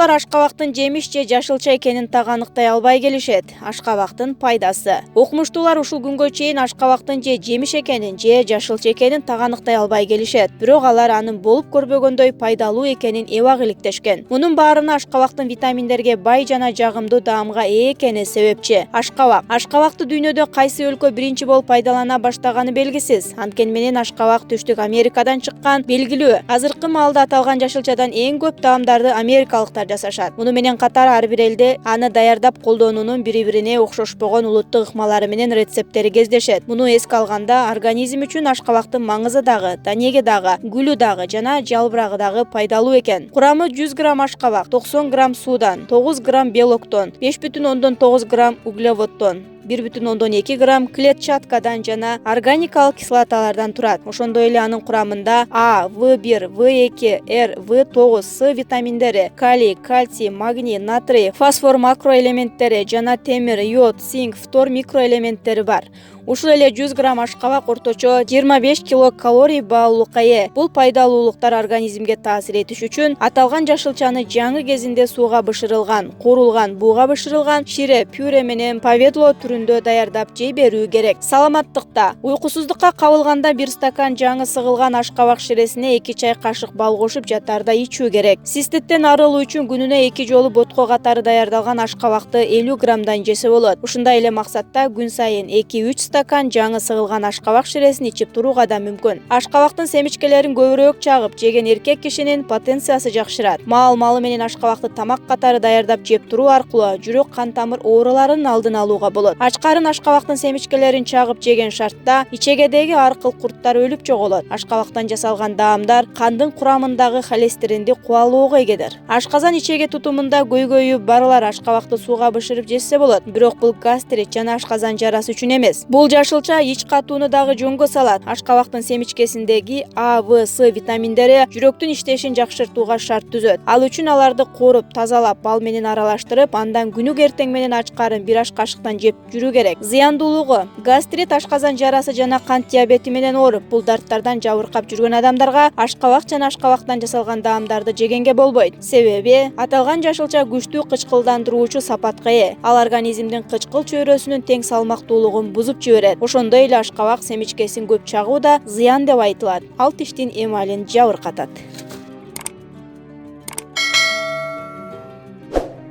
Окумуштуулар ашкабактын жемиш же жашылча экенин так аныктай албай келишет. Ашкабактын пайдасы. Окумуштуулар ушул күнгө чейин ашкабактын же жемиш экенин же жашылча экенин так аныктай албай келишет. Бирок алар анын болуп көрбөгөндөй пайдалуу экенин эбак иликтешкен. Мунун баарына ашкабактын витаминдерге бай жана жагымдуу даамга ээ экени себепчи. Ашкабакты дүйнөдө кайсы өлкө биринчи болуп пайдалана баштаганы белгисиз. Анткени менен ашкабак Түштүк Америкадан чыккан белгилүү. Азыркы маалда аталган жашылчадан эң көп даамдарды америкалыктар жасашат. Муну менен катар ар бир элде аны даярдап колдонуунун бири-бирине окшошпогон улуттук ыкмалары менен рецепттери кездешет. Муну эске алганда организм үчүн ашкабактын маңызы дагы, данеги дагы, гүлү дагы жана жалбырагы дагы пайдалуу экен. Курамы 100 грамм ашкабак, 90 грамм суудан, 9 грамм белоктон, 5,9 грамм углеводдон, 1,2 грамм клетчаткадан жана органикалык кислоталардан турат. Ошондой эле анын курамында А, В1, В2, Р, В9, С витаминдери, калий, кальций, магний, натрий, фосфор макроэлементтери жана темир, йод, цинк, фтор микроэлементтери бар. Ушул эле 100 грамм ашкабак орточо 25 килокалорий баалуулукка ээ. Бул пайдалуулуктар организмге таасир этиш үчүн аталган жашылчаны жаңы кезинде сууга бышырылган, куурулган, бууга бышырылган шире, пюре менен повидло түрүндө даярдап жей берүү керек. Саламаттыкта уйкусуздукка кабылганда 1 стакан жаңы сыгылган ашкабак ширесине 2 чай кашык бал кошуп жатарда ичүү керек. Циститтен арылуу үчүн күнүнө 2 жолу ботко катары даярдалган ашкабакты 50 граммдан жесе болот. Ушундай эле максатта күн сайын 2-3 стакан жаңы сыгылган ашкабак ширесин ичип турууга да мүмкүн. Ашкабактын семичкелерин көбүрөөк чагып жеген эркек кишинин потенциясы жакшырат. Маал-малы менен ашкабакты тамак катары даярдап жеп туруу аркылуу жүрөк кан тамыр ооруларынын алдын алууга болот. Ачкарын ашкабактын семичкелерин чагып жеген шартта ичегедеги ар кыл курттар өлүп жоголот. Ашкабактан жасалган даамдар кандын курамындагы холестеринди кубалоого эгедир. Ашказан ичеге тутумунда көйгөйү барлар ашкабакты сууга бышырып жесе болот. Бирок бул гастрит жана ашказан жарасы үчүн эмес. Бул жашылча ич катууну дагы жөнгө салат. Ашкабактын семичкесиндеги А, В, С витаминдери жүрөктүн иштешин жакшыртууга шарт түзөт. Ал үчүн аларды кооруп, тазалап, бал менен аралаштырып, андан күнү эртең менен ачкарын 1 аш кашыктан жеп жүрүү керек. Зыяндуулугу: гастрит, ашказан жарасы жана кант диабети менен ооруп, бул дарттардан жабыркап жүргөн адамдарга ашкабак жана ашкабактан жасалган даамдарды жегенге болбойт. Себеби аталган жашылча күчтүү кычкылдандыруучу сапатка ээ. Ал организмдин кычкыл чөйрөсүнүн тең салмактуулугун бузуп жиберет. Ошондой эле ашкабак семичкесин көп чагуу да зыян деп айтылат. Ал тиштин эмалин жабыркатат.